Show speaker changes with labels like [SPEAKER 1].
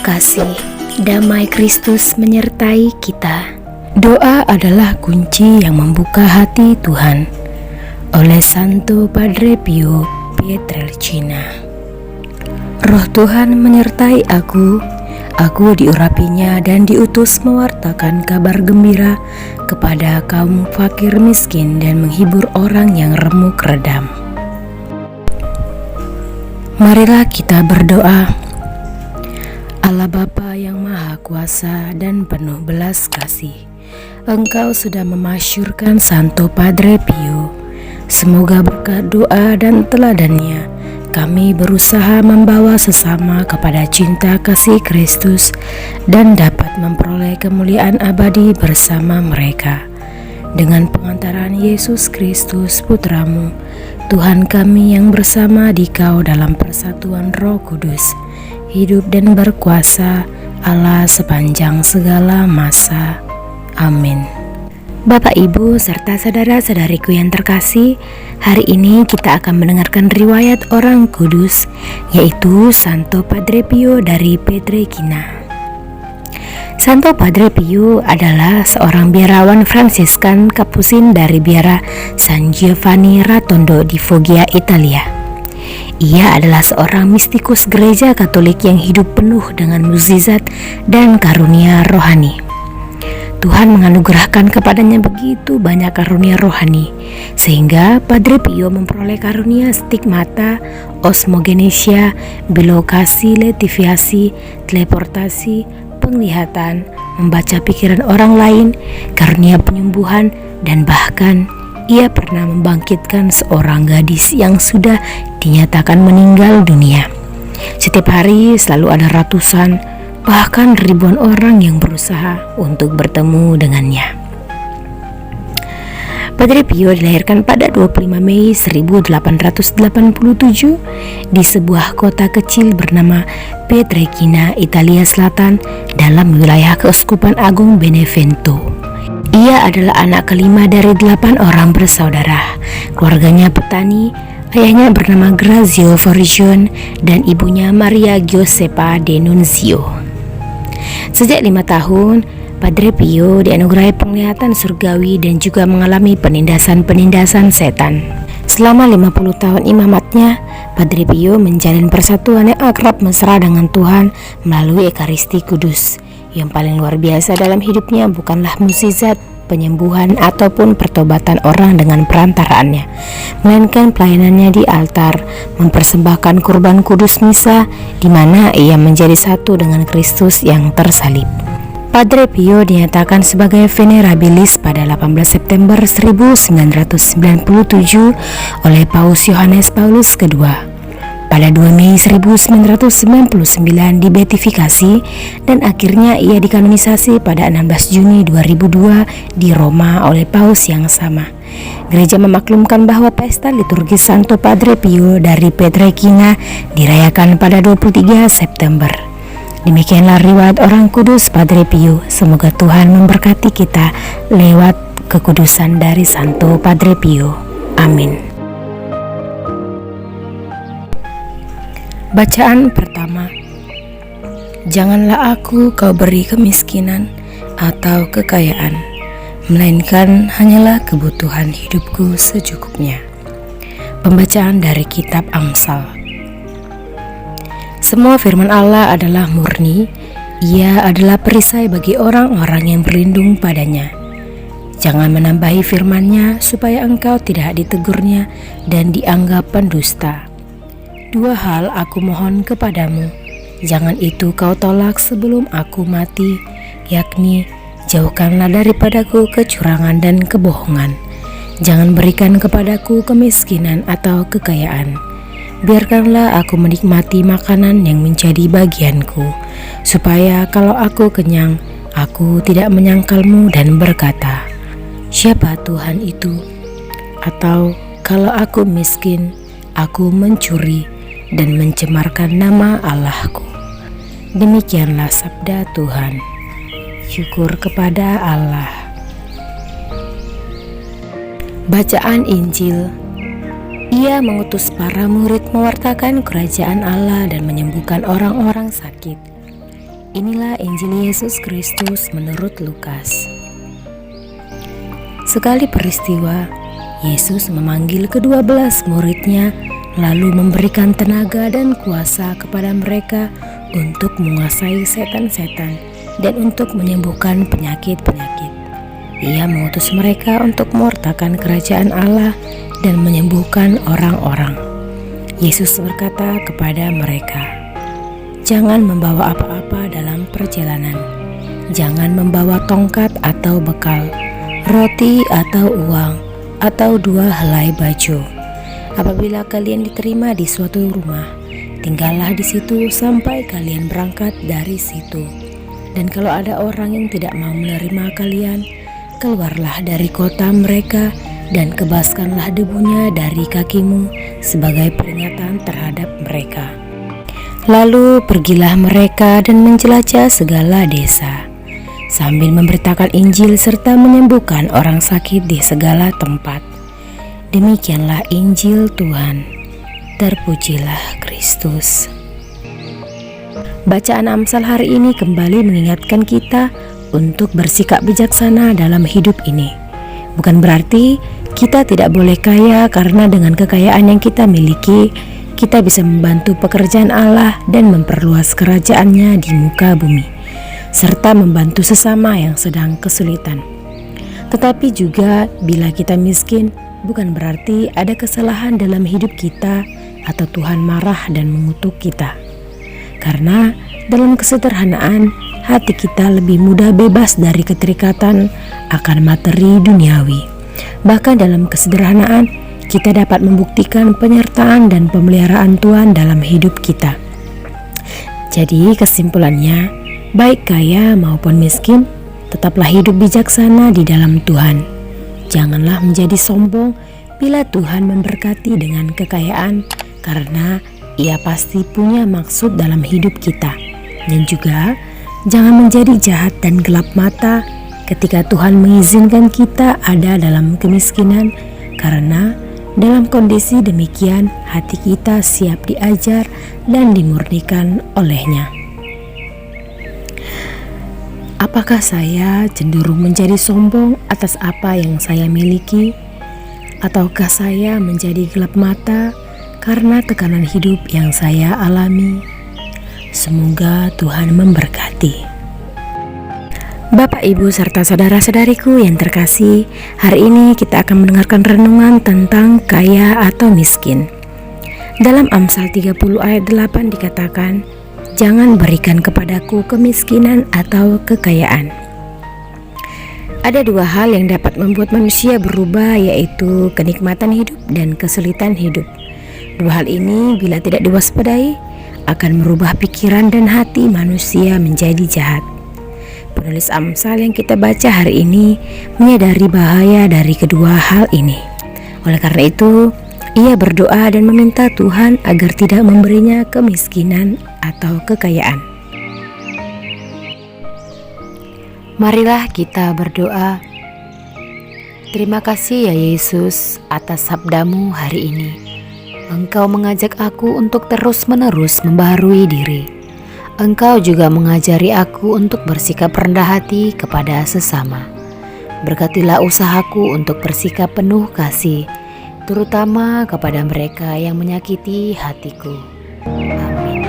[SPEAKER 1] kasih, damai Kristus menyertai kita. Doa adalah kunci yang membuka hati Tuhan. Oleh Santo Padre Pio Pietrelcina. Roh Tuhan menyertai aku diurapinya dan diutus mewartakan kabar gembira kepada kaum fakir miskin dan menghibur orang yang remuk redam. Marilah kita berdoa. Allah Bapa yang Maha Kuasa dan penuh belas kasih, Engkau sudah memasyurkan Santo Padre Pio. Semoga berkat doa dan teladannya kami berusaha membawa sesama kepada cinta kasih Kristus dan dapat memperoleh kemuliaan abadi bersama mereka. Dengan pengantaran Yesus Kristus Putramu, Tuhan kami yang bersama Dikau dalam persatuan Roh Kudus, hidup dan berkuasa Allah sepanjang segala masa. Amin. Bapak, Ibu, serta saudara-saudariku yang terkasih, hari ini kita akan mendengarkan riwayat orang kudus, yaitu Santo Padre Pio dari Pietrelcina. Santo Padre Pio adalah seorang biarawan Fransiskan Kapusin dari biara San Giovanni Rotondo di Foggia, Italia. Ia adalah seorang mistikus gereja Katolik yang hidup penuh dengan mukjizat dan karunia rohani. Tuhan menganugerahkan kepadanya begitu banyak karunia rohani, sehingga Padre Pio memperoleh karunia stigmata, osmogenesia, bilokasi, letiviasi, teleportasi, penglihatan, membaca pikiran orang lain, karunia penyembuhan, dan bahkan ia pernah membangkitkan seorang gadis yang sudah dinyatakan meninggal dunia. Setiap hari selalu ada ratusan, bahkan ribuan orang yang berusaha untuk bertemu dengannya. Padre Pio dilahirkan pada 25 Mei 1887 di sebuah kota kecil bernama Pietrelcina, Italia Selatan, dalam wilayah Keuskupan Agung Benevento. Ia adalah anak kelima dari 8 orang bersaudara. Keluarganya petani, ayahnya bernama Grazio Forgione dan ibunya Maria Giuseppa de Nunzio. Sejak 5 tahun, Padre Pio dianugerahi penglihatan surgawi dan juga mengalami penindasan-penindasan setan. Selama 50 tahun imamatnya, Padre Pio menjalin persatuan yang akrab mesra dengan Tuhan melalui Ekaristi Kudus. Yang paling luar biasa dalam hidupnya bukanlah mukjizat, penyembuhan ataupun pertobatan orang dengan perantaraannya, melainkan pelayanannya di altar, mempersembahkan kurban kudus misa, di mana ia menjadi satu dengan Kristus yang tersalib. Padre Pio dinyatakan sebagai venerabilis pada 18 September 1997 oleh Paus Yohanes Paulus II. Pada 2 Mei 1999 dibeatifikasi dan akhirnya ia dikanonisasi pada 16 Juni 2002 di Roma oleh Paus yang sama. Gereja memaklumkan bahwa pesta liturgis Santo Padre Pio dari Pietrelcina dirayakan pada 23 September. Demikianlah riwayat orang kudus Padre Pio. Semoga Tuhan memberkati kita lewat kekudusan dari Santo Padre Pio. Amin. Bacaan pertama. Janganlah aku kau beri kemiskinan atau kekayaan, melainkan hanyalah kebutuhan hidupku secukupnya. Pembacaan dari kitab Amsal. Semua firman Allah adalah murni. Ia adalah perisai bagi orang-orang yang berlindung padanya. Jangan menambahi firman-Nya supaya engkau tidak ditegurnya dan dianggap pendusta. 2 hal aku mohon kepadamu, jangan itu kau tolak sebelum aku mati, yakni jauhkanlah daripadaku kecurangan dan kebohongan. Jangan berikan kepadaku kemiskinan atau kekayaan. Biarkanlah aku menikmati makanan yang menjadi bagianku, supaya kalau aku kenyang, aku tidak menyangkalmu dan berkata, siapa Tuhan itu? Atau kalau aku miskin, aku mencuri dan mencemarkan nama Allahku. Demikianlah sabda Tuhan. Syukur kepada Allah. Bacaan Injil. Ia mengutus para murid mewartakan kerajaan Allah dan menyembuhkan orang-orang sakit. Inilah Injil Yesus Kristus menurut Lukas. Sekali peristiwa, Yesus memanggil ke-12 muridnya, lalu memberikan tenaga dan kuasa kepada mereka untuk menguasai setan-setan dan untuk menyembuhkan penyakit-penyakit. Ia mengutus mereka untuk mewartakan kerajaan Allah dan menyembuhkan orang-orang. Yesus berkata kepada mereka, "Jangan membawa apa-apa dalam perjalanan. Jangan membawa tongkat atau bekal, roti atau uang, atau 2 helai baju. Apabila kalian diterima di suatu rumah, tinggallah di situ sampai kalian berangkat dari situ. Dan kalau ada orang yang tidak mau menerima kalian, keluarlah dari kota mereka dan kebaskanlah debunya dari kakimu sebagai peringatan terhadap mereka. Lalu pergilah mereka dan menjelajah segala desa, sambil memberitakan Injil serta menyembuhkan orang sakit di segala tempat. Demikianlah Injil Tuhan. Terpujilah Kristus." Bacaan Amsal hari ini kembali mengingatkan kita untuk bersikap bijaksana dalam hidup ini. Bukan berarti kita tidak boleh kaya, karena dengan kekayaan yang kita miliki, kita bisa membantu pekerjaan Allah dan memperluas kerajaannya di muka bumi, serta membantu sesama yang sedang kesulitan. Tetapi juga bila kita miskin, bukan berarti ada kesalahan dalam hidup kita atau Tuhan marah dan mengutuk kita. Karena dalam kesederhanaan, hati kita lebih mudah bebas dari keterikatan akan materi duniawi. Bahkan dalam kesederhanaan, kita dapat membuktikan penyertaan dan pemeliharaan Tuhan dalam hidup kita. Jadi kesimpulannya, baik kaya maupun miskin, tetaplah hidup bijaksana di dalam Tuhan. Janganlah menjadi sombong bila Tuhan memberkati dengan kekayaan, karena Ia pasti punya maksud dalam hidup kita. Dan juga jangan menjadi jahat dan gelap mata ketika Tuhan mengizinkan kita ada dalam kemiskinan, karena dalam kondisi demikian hati kita siap diajar dan dimurnikan oleh-Nya. Apakah saya cenderung menjadi sombong atas apa yang saya miliki? Ataukah saya menjadi gelap mata karena tekanan hidup yang saya alami? Semoga Tuhan memberkati. Bapak, Ibu, serta saudara-saudariku yang terkasih, hari ini kita akan mendengarkan renungan tentang kaya atau miskin. Dalam Amsal 30 ayat 8 dikatakan, "Jangan berikan kepadaku kemiskinan atau kekayaan." Ada 2 hal yang dapat membuat manusia berubah, yaitu kenikmatan hidup dan kesulitan hidup. 2 hal ini bila tidak diwaspadai akan merubah pikiran dan hati manusia menjadi jahat. Penulis Amsal yang kita baca hari ini menyadari bahaya dari kedua hal ini. Oleh karena itu, ia berdoa dan meminta Tuhan agar tidak memberinya kemiskinan atau kekayaan. Marilah kita berdoa. Terima kasih ya Yesus atas sabdamu hari ini. Engkau mengajak aku untuk terus-menerus membaharui diri. Engkau juga mengajari aku untuk bersikap rendah hati kepada sesama. Berkatilah usahaku untuk bersikap penuh kasih, terutama kepada mereka yang menyakiti hatiku. Amin.